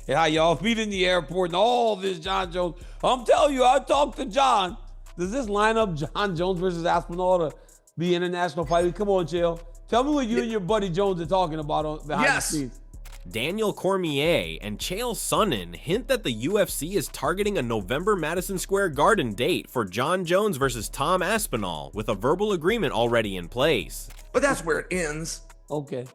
and how y'all meet in the airport and all this John Jones. I'm telling you, I talked to John. Does this line up John Jones versus Aspinall to be international fight week? Come on, Chill. Tell me what you and your buddy Jones are talking about behind the scenes. Daniel Cormier and Chael Sonnen hint that the UFC is targeting a November Madison Square Garden date for John Jones versus Tom Aspinall, with a verbal agreement already in place. But that's where it ends. Okay.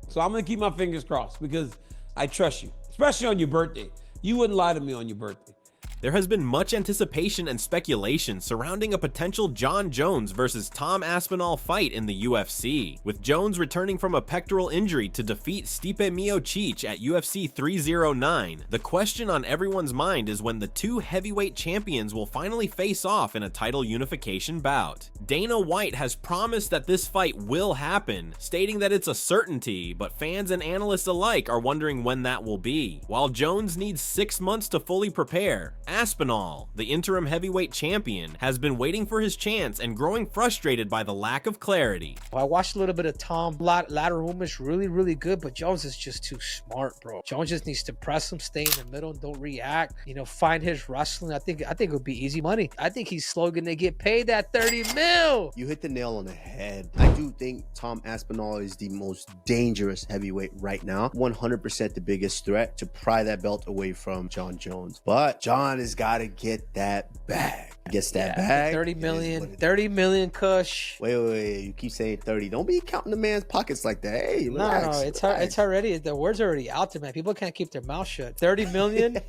So I'm going to keep my fingers crossed because I trust you, especially on your birthday. You wouldn't lie to me on your birthday. There has been much anticipation and speculation surrounding a potential John Jones versus Tom Aspinall fight in the UFC, with Jones returning from a pectoral injury to defeat Stipe Miocic at UFC 309. The question on everyone's mind is when the two heavyweight champions will finally face off in a title unification bout. Dana White has promised that this fight will happen, stating that it's a certainty, but fans and analysts alike are wondering when that will be. While Jones needs 6 months to fully prepare, Aspinall, the interim heavyweight champion, has been waiting for his chance and growing frustrated by the lack of clarity. I watched a little bit of Tom. Lateral movement really good, but Jones is just too smart, bro. Jones just needs to press him, stay in the middle, don't react. Find his wrestling. I think it would be easy money. I think he's slow gonna get paid that 30 mil. You hit the nail on the head. I do think Tom Aspinall is the most dangerous heavyweight right now. 100% the biggest threat to pry that belt away from John Jones. But John has got to get that bag. Gets that bag. 30 million Kush. Wait. You keep saying 30. Don't be counting the man's pockets like that. Hey, relax. No, it's already, the word's already out there, man. People can't keep their mouth shut. 30 million.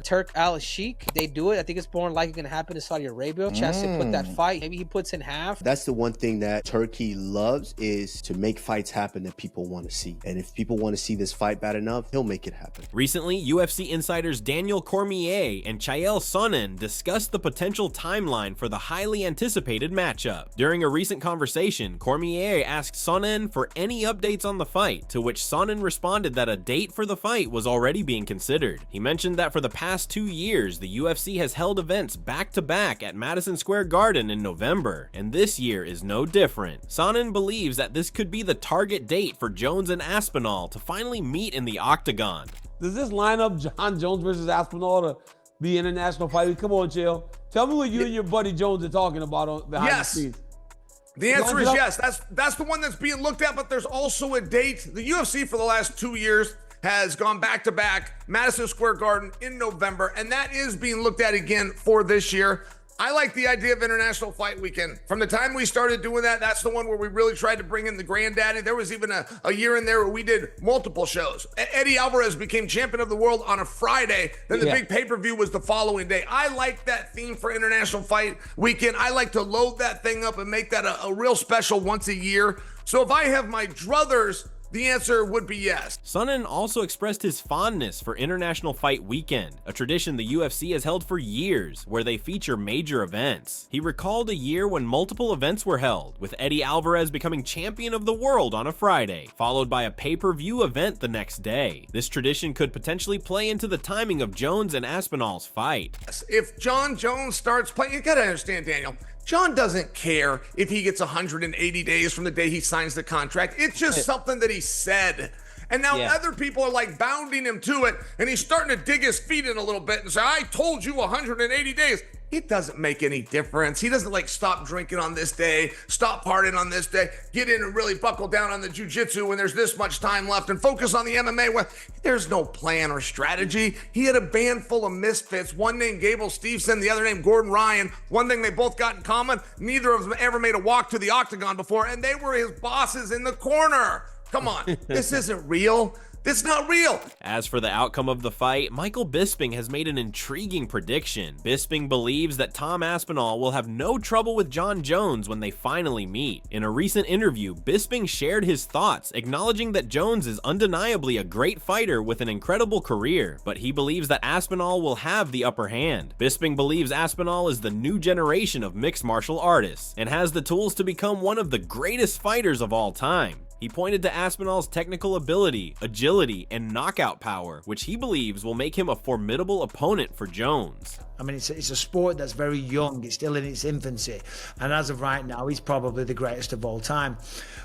Turk Al Sheikh. They do it. I think it's more likely going to happen in Saudi Arabia. Chance to put that fight. Maybe he puts in half. That's the one thing that Turkey loves, is to make fights happen that people want to see. And if people want to see this fight bad enough, he'll make it happen. Recently, UFC insiders Daniel Cormier and Chael Sonnen discussed the potential timeline for the highly anticipated matchup. During a recent conversation, Cormier asked Sonnen for any updates on the fight, to which Sonnen responded that a date for the fight was already being considered. He mentioned that for the past 2 years, the UFC has held events back-to-back at Madison Square Garden in November, and this year is no different. Sonnen believes that this could be the target date for Jones and Aspinall to finally meet in the octagon. Does this line up John Jones versus Aspinall to be international fight week? Come on, Chill. Tell me what you and your buddy Jones are talking about behind the scenes. The answer is yes. That's the one that's being looked at, but there's also a date. The UFC for the last 2 years has gone back-to-back Madison Square Garden in November, and that is being looked at again for this year. I like the idea of International Fight Weekend. From the time we started doing that, that's the one where we really tried to bring in the granddaddy. There was even a year in there where we did multiple shows. Eddie Alvarez became champion of the world on a Friday. Then the big pay-per-view was the following day. I like that theme for International Fight Weekend. I like to load that thing up and make that a real special once a year. So if I have my druthers, the answer would be yes. Sonnen also expressed his fondness for International Fight Weekend, a tradition the UFC has held for years, where they feature major events. He recalled a year when multiple events were held, with Eddie Alvarez becoming champion of the world on a Friday, followed by a pay-per-view event the next day. This tradition could potentially play into the timing of Jones and Aspinall's fight. If John Jones starts playing, you gotta understand, Daniel, John doesn't care if he gets 180 days from the day he signs the contract. It's just something that he said. And now other people are like bounding him to it, and he's starting to dig his feet in a little bit and say, I told you 180 days. It doesn't make any difference. He doesn't like stop drinking on this day, stop partying on this day, get in and really buckle down on the jiu-jitsu when there's this much time left and focus on the MMA. Well, there's no plan or strategy. He had a band full of misfits, one named Gable Steveson, the other named Gordon Ryan. One thing they both got in common, neither of them ever made a walk to the octagon before, and they were his bosses in the corner. Come on, this isn't real. It's not real. As for the outcome of the fight, Michael Bisping has made an intriguing prediction. Bisping believes that Tom Aspinall will have no trouble with John Jones when they finally meet. In a recent interview, Bisping shared his thoughts, acknowledging that Jones is undeniably a great fighter with an incredible career, but he believes that Aspinall will have the upper hand. Bisping believes Aspinall is the new generation of mixed martial artists and has the tools to become one of the greatest fighters of all time. He pointed to Aspinall's technical ability, agility, and knockout power, which he believes will make him a formidable opponent for Jones. I mean, it's a sport that's very young. It's still in its infancy. And as of right now, he's probably the greatest of all time.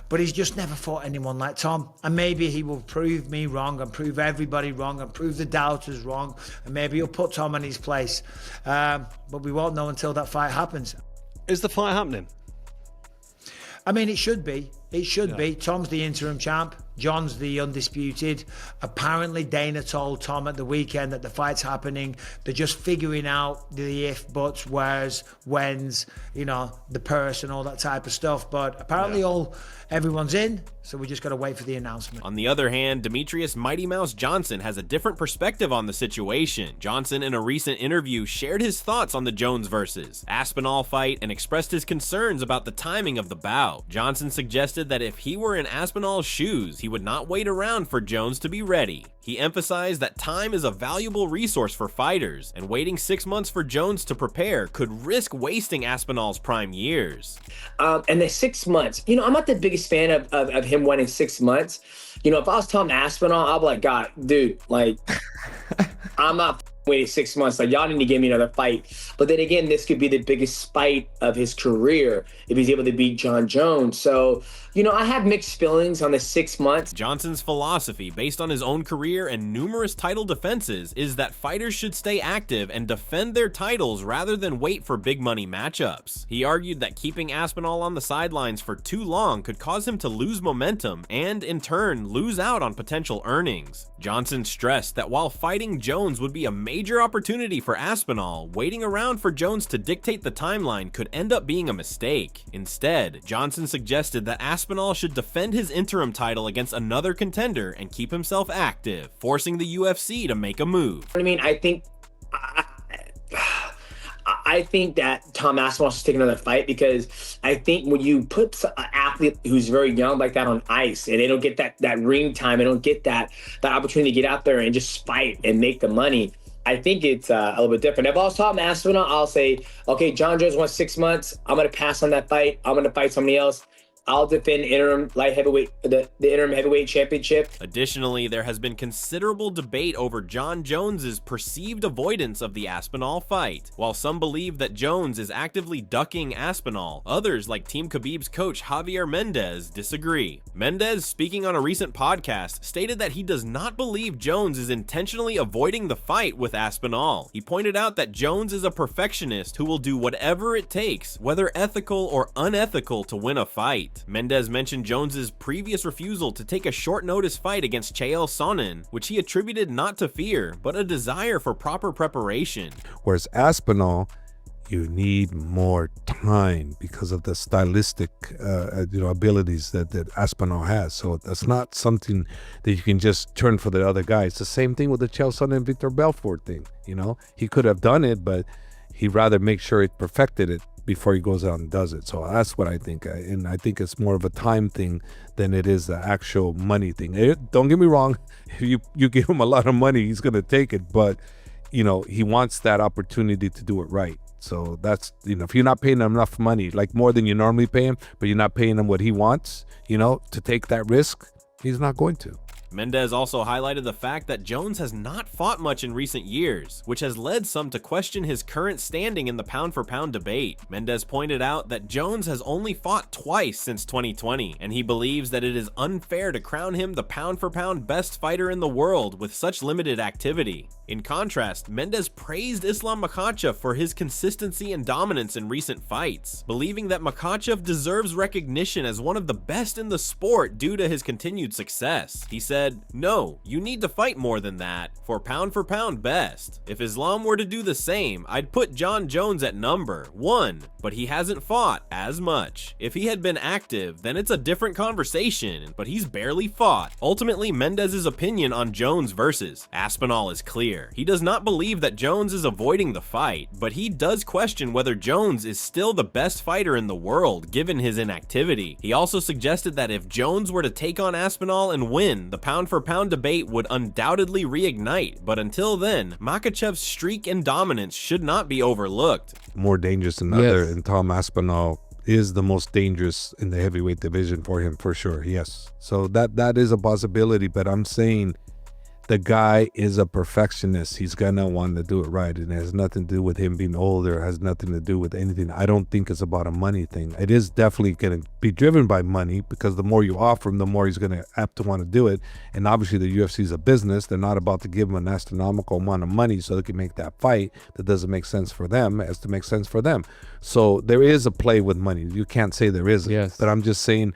But he's just never fought anyone like Tom. And maybe he will prove me wrong and prove everybody wrong and prove the doubters wrong. And maybe he'll put Tom in his place. But we won't know until that fight happens. Is the fight happening? I mean, it should be. It should be. Tom's the interim champ. John's the undisputed. Apparently, Dana told Tom at the weekend that the fight's happening. They're just figuring out the if, buts, wheres, whens, you know, the purse and all that type of stuff. But apparently everyone's in, so we just got to wait for the announcement. On the other hand, Demetrius Mighty Mouse Johnson has a different perspective on the situation. Johnson, in a recent interview, shared his thoughts on the Jones versus Aspinall fight and expressed his concerns about the timing of the bout. Johnson suggested that if he were in Aspinall's shoes, he would not wait around for Jones to be ready. He emphasized that time is a valuable resource for fighters, and waiting 6 months for Jones to prepare could risk wasting Aspinall's prime years. And the 6 months, you know, I'm not the biggest fan of him waiting 6 months. You know, if I was Tom Aspinall, I'd be like, God, dude, like, I'm not waiting 6 months. Like, y'all need to give me another fight. But then again, this could be the biggest fight of his career if he's able to beat Jon Jones. So, you know, I have mixed feelings on the 6 months. Johnson's philosophy, based on his own career and numerous title defenses, is that fighters should stay active and defend their titles rather than wait for big money matchups. He argued that keeping Aspinall on the sidelines for too long could cause him to lose momentum and, in turn, lose out on potential earnings. Johnson stressed that while fighting Jones would be a major opportunity for Aspinall, waiting around for Jones to dictate the timeline could end up being a mistake. Instead, Johnson suggested that Aspinall should defend his interim title against another contender and keep himself active, forcing the UFC to make a move. I mean, I think that Tom Aspinall should take another fight, because I think when you put an athlete who's very young like that on ice and they don't get that ring time, they don't get that opportunity to get out there and just fight and make the money, I think it's a little bit different. If I was Tom Aspinall, I'll say, okay, Jon Jones wants 6 months. I'm going to pass on that fight. I'm going to fight somebody else. I'll defend interim light heavyweight, the interim heavyweight championship. Additionally, there has been considerable debate over Jon Jones's perceived avoidance of the Aspinall fight. While some believe that Jones is actively ducking Aspinall, others, like Team Khabib's coach Javier Mendez, disagree. Mendez, speaking on a recent podcast, stated that he does not believe Jones is intentionally avoiding the fight with Aspinall. He pointed out that Jones is a perfectionist who will do whatever it takes, whether ethical or unethical, to win a fight. Mendez mentioned Jones's previous refusal to take a short-notice fight against Chael Sonnen, which he attributed not to fear, but a desire for proper preparation. Whereas Aspinall, you need more time because of the stylistic abilities that Aspinall has. So that's not something that you can just turn for the other guy. It's the same thing with the Chael Sonnen and Victor Belfort thing. You know, he could have done it, but he'd rather make sure he perfected it before he goes out and does it. So that's what I think. And I think it's more of a time thing than it is the actual money thing. Don't get me wrong. If you give him a lot of money, he's going to take it. But, you know, he wants that opportunity to do it right. So that's, you know, if you're not paying him enough money, like more than you normally pay him, but you're not paying him what he wants, you know, to take that risk, he's not going to. Mendez also highlighted the fact that Jones has not fought much in recent years, which has led some to question his current standing in the pound-for-pound debate. Mendez pointed out that Jones has only fought twice since 2020, and he believes that it is unfair to crown him the pound-for-pound best fighter in the world with such limited activity. In contrast, Mendez praised Islam Makhachev for his consistency and dominance in recent fights, believing that Makhachev deserves recognition as one of the best in the sport due to his continued success. He said, "No, you need to fight more than that for pound best. If Islam were to do the same, I'd put Jon Jones at number 1, but he hasn't fought as much. If he had been active, then it's a different conversation, but he's barely fought." Ultimately, Mendez's opinion on Jones versus Aspinall is clear. He does not believe that Jones is avoiding the fight, but he does question whether Jones is still the best fighter in the world given his inactivity. He also suggested that if Jones were to take on Aspinall and win, the pound-for-pound debate would undoubtedly reignite, but until then, Makhachev's streak and dominance should not be overlooked. More dangerous than other, and Tom Aspinall is the most dangerous in the heavyweight division for him, for sure. Yes. So that is a possibility, but I'm saying the guy is a perfectionist. He's gonna want to do it right, and it has nothing to do with him being older. It has nothing to do with anything. I don't think it's about a money thing. It is definitely gonna be driven by money, because the more you offer him, the more he's gonna have to want to do it. And obviously the UFC is a business. They're not about to give him an astronomical amount of money so they can make that fight that doesn't make sense for them. It has to make sense for them. So there is a play with money. You can't say there isn't. Yes. But I'm just saying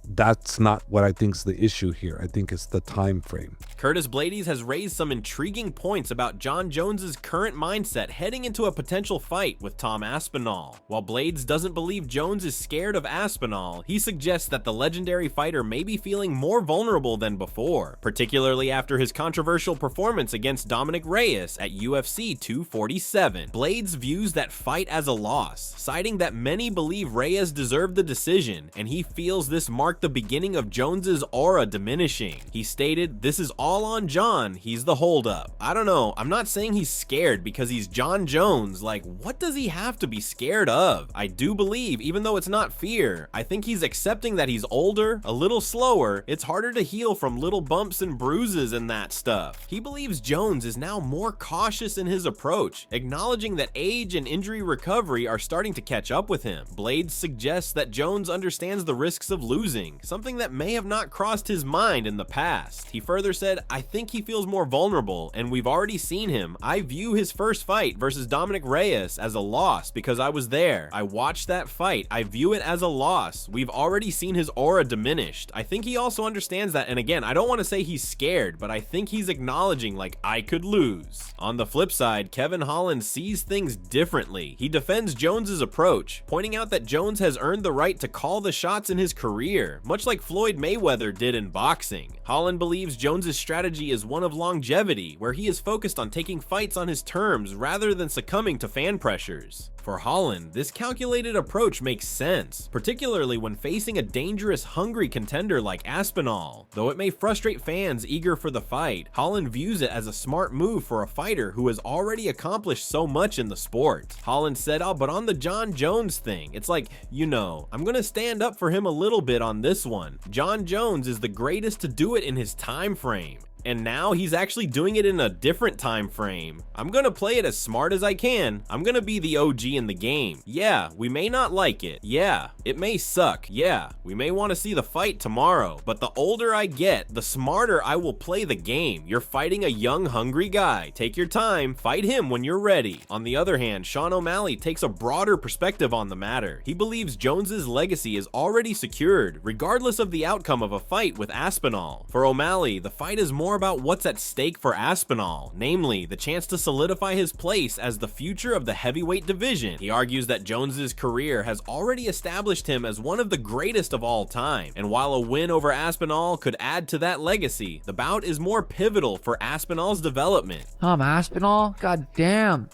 that's not what I think is the issue here. I think it's the time frame. Curtis Blades has raised some intriguing points about Jon Jones's current mindset heading into a potential fight with Tom Aspinall. While Blades doesn't believe Jones is scared of Aspinall, he suggests that the legendary fighter may be feeling more vulnerable than before, particularly after his controversial performance against Dominic Reyes at UFC 247. Blades views that fight as a loss, citing that many believe Reyes deserved the decision, and he feels this marked the beginning of Jones's aura diminishing. He stated, "This is all on Jon, he's the holdup." I don't know, I'm not saying he's scared because he's Jon Jones. Like, what does he have to be scared of? I do believe, even though it's not fear, I think he's accepting that he's older, a little slower, it's harder to heal from little bumps and bruises and that stuff. He believes Jones is now more cautious in his approach, acknowledging that age and injury recovery are starting to catch up with him. Blades suggests that Jones understands the risks of losing, something that may have not crossed his mind in the past. He further said, "I think he feels more vulnerable, and we've already seen him. I view his first fight versus Dominic Reyes as a loss because I was there. I watched that fight. I view it as a loss. We've already seen his aura diminished." I think he also understands that, and again, I don't want to say he's scared, but I think he's acknowledging, like, I could lose. On the flip side, Kevin Holland sees things differently. He defends Jones's approach, pointing out that Jones has earned the right to call the shots in his career, much like Floyd Mayweather did in boxing. Holland believes Jones's strategy is one of longevity, where he is focused on taking fights on his terms rather than succumbing to fan pressures. For Holland, this calculated approach makes sense, particularly when facing a dangerous, hungry contender like Aspinall. Though it may frustrate fans eager for the fight, Holland views it as a smart move for a fighter who has already accomplished so much in the sport. Holland said, "Oh, but on the Jon Jones thing, it's like, you know, I'm gonna stand up for him a little bit on this one. Jon Jones is the greatest to do it in his time frame. And now he's actually doing it in a different time frame. I'm gonna play it as smart as I can. I'm gonna be the OG in the game. Yeah, we may not like it. Yeah, it may suck. Yeah, we may want to see the fight tomorrow. But the older I get, the smarter I will play the game. You're fighting a young, hungry guy. Take your time. Fight him when you're ready." On the other hand, Sean O'Malley takes a broader perspective on the matter. He believes Jones's legacy is already secured, regardless of the outcome of a fight with Aspinall. For O'Malley, the fight is more about what's at stake for Aspinall, namely the chance to solidify his place as the future of the heavyweight division. He argues that Jones's career has already established him as one of the greatest of all time, and while a win over Aspinall could add to that legacy, the bout is more pivotal for Aspinall's development. Tom Aspinall, god damn.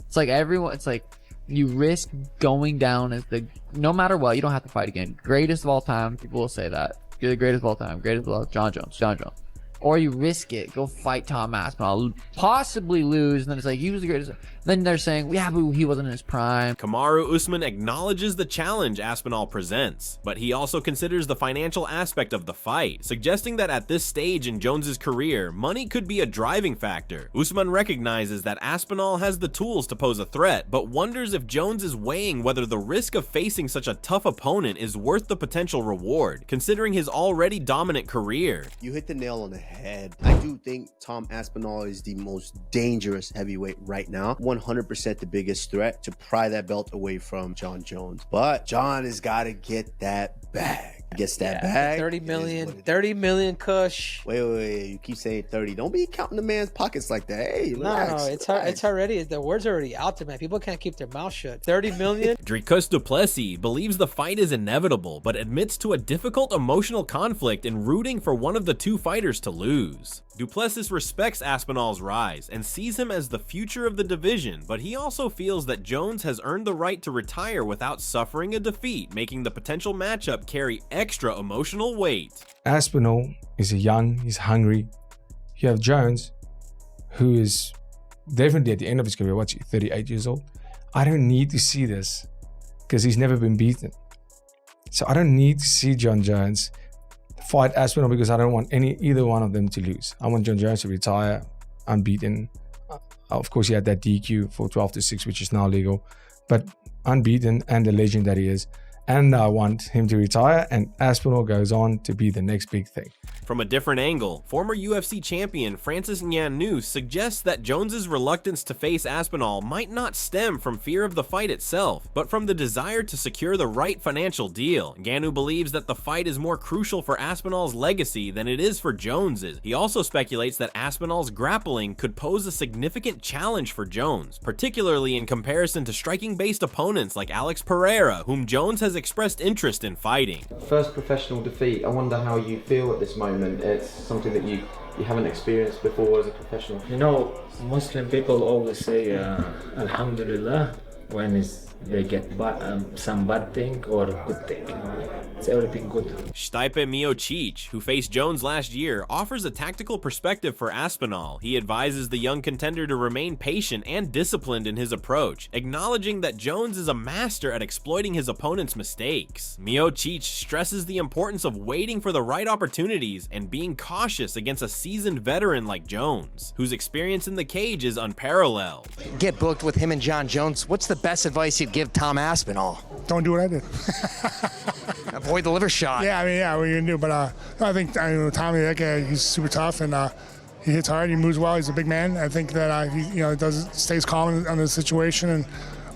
It's like everyone, it's like you risk going down as the, no matter what, you don't have to fight again. Greatest of all time, people will say that. You're the greatest of all time. Greatest of all time. Jon Jones. Or you risk it, go fight Tom Aspinall, possibly lose, and then it's like, he was the greatest. Then they're saying, yeah, but he wasn't in his prime. Kamaru Usman acknowledges the challenge Aspinall presents, but he also considers the financial aspect of the fight, suggesting that at this stage in Jones's career, money could be a driving factor. Usman recognizes that Aspinall has the tools to pose a threat, but wonders if Jones is weighing whether the risk of facing such a tough opponent is worth the potential reward, considering his already dominant career. You hit the nail on the head. I do think Tom Aspinall is the most dangerous heavyweight right now. 100% the biggest threat to pry that belt away from Jon Jones. But Jon has got to get that bag. Gets that bag. 30 million kush. Wait. You keep saying 30. Don't be counting the man's pockets like that. Hey, relax. No, it's already, the word's already out there, man. People can't keep their mouth shut. 30 million. Dricus du Plessis believes the fight is inevitable, but admits to a difficult emotional conflict in rooting for one of the two fighters to lose. Du Plessis respects Aspinall's rise and sees him as the future of the division, but he also feels that Jones has earned the right to retire without suffering a defeat, making the potential matchup carry extra emotional weight. Aspinall is young, he's hungry. You have Jones, who is definitely at the end of his career, 38 years old. I don't need to see this because he's never been beaten. So I don't need to see John Jones fight Aspinall because I don't want either one of them to lose. I want John Jones to retire unbeaten. Of course, he had that DQ for 12-6, which is now legal, but unbeaten and the legend that he is. And I want him to retire, and Aspinall goes on to be the next big thing. From a different angle, former UFC champion Francis Ngannou suggests that Jones's reluctance to face Aspinall might not stem from fear of the fight itself, but from the desire to secure the right financial deal. Ngannou believes that the fight is more crucial for Aspinall's legacy than it is for Jones's. He also speculates that Aspinall's grappling could pose a significant challenge for Jones, particularly in comparison to striking-based opponents like Alex Pereira, whom Jones has expressed interest in fighting. First professional defeat, I wonder how you feel at this moment. It's something that you haven't experienced before as a professional. You know, Muslim people always say Alhamdulillah when they get some bad thing or good thing. It's everything good. Stipe Miocic, who faced Jones last year, offers a tactical perspective for Aspinall. He advises the young contender to remain patient and disciplined in his approach, acknowledging that Jones is a master at exploiting his opponent's mistakes. Miocic stresses the importance of waiting for the right opportunities and being cautious against a seasoned veteran like Jones, whose experience in the cage is unparalleled. Get booked with him and John Jones. What's the best advice you'd give Tom Aspinall? Don't do what I did. Avoid the liver shot. Yeah, I mean, yeah, what are you gonna do? But I think Tommy, that guy, he's super tough and he hits hard. He moves well. He's a big man. I think that he stays calm on the situation, and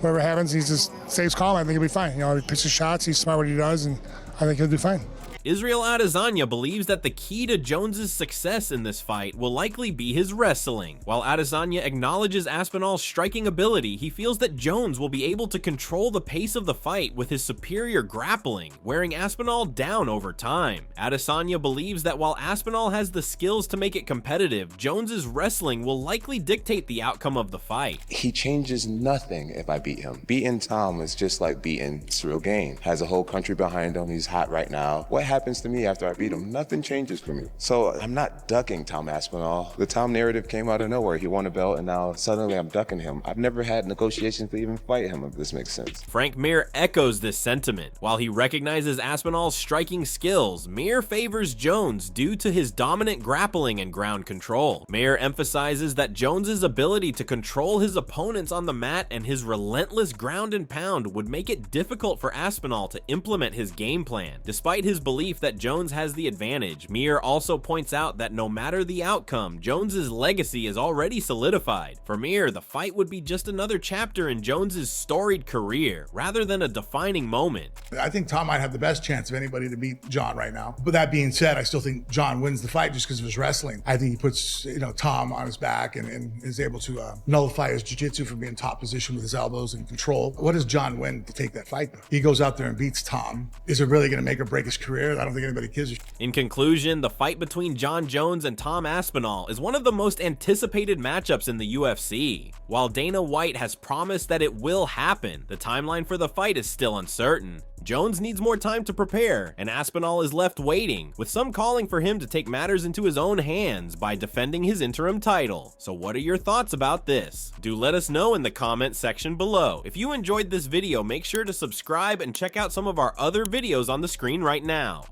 whatever happens, he just stays calm. I think he'll be fine. He pitches shots. He's smart what he does, and I think he'll do fine. Israel Adesanya believes that the key to Jones's success in this fight will likely be his wrestling. While Adesanya acknowledges Aspinall's striking ability, he feels that Jones will be able to control the pace of the fight with his superior grappling, wearing Aspinall down over time. Adesanya believes that while Aspinall has the skills to make it competitive, Jones's wrestling will likely dictate the outcome of the fight. He changes nothing if I beat him. Beating Tom is just like beating Cyril Gane. Has a whole country behind him. He's hot right now. What happens to me after I beat him? Nothing changes for me. So I'm not ducking Tom Aspinall. The Tom narrative came out of nowhere. He won a belt and now suddenly I'm ducking him. I've never had negotiations to even fight him, if this makes sense. Frank Mir echoes this sentiment. While he recognizes Aspinall's striking skills, Mir favors Jones due to his dominant grappling and ground control. Mir emphasizes that Jones's ability to control his opponents on the mat and his relentless ground and pound would make it difficult for Aspinall to implement his game plan. Despite his belief that Jones has the advantage, Mir also points out that no matter the outcome, Jones's legacy is already solidified. For Mir, the fight would be just another chapter in Jones's storied career, rather than a defining moment. I think Tom might have the best chance of anybody to beat John right now. But that being said, I still think John wins the fight just because of his wrestling. I think he puts Tom on his back and is able to nullify his jiu-jitsu from being top position with his elbows and control. What does John win to take that fight though? He goes out there and beats Tom. Is it really going to make or break his career? I don't think anybody gives a shit. In conclusion, the fight between John Jones and Tom Aspinall is one of the most anticipated matchups in the UFC. While Dana White has promised that it will happen, the timeline for the fight is still uncertain. Jones needs more time to prepare, and Aspinall is left waiting, with some calling for him to take matters into his own hands by defending his interim title. So what are your thoughts about this? Do let us know in the comment section below. If you enjoyed this video, make sure to subscribe and check out some of our other videos on the screen right now.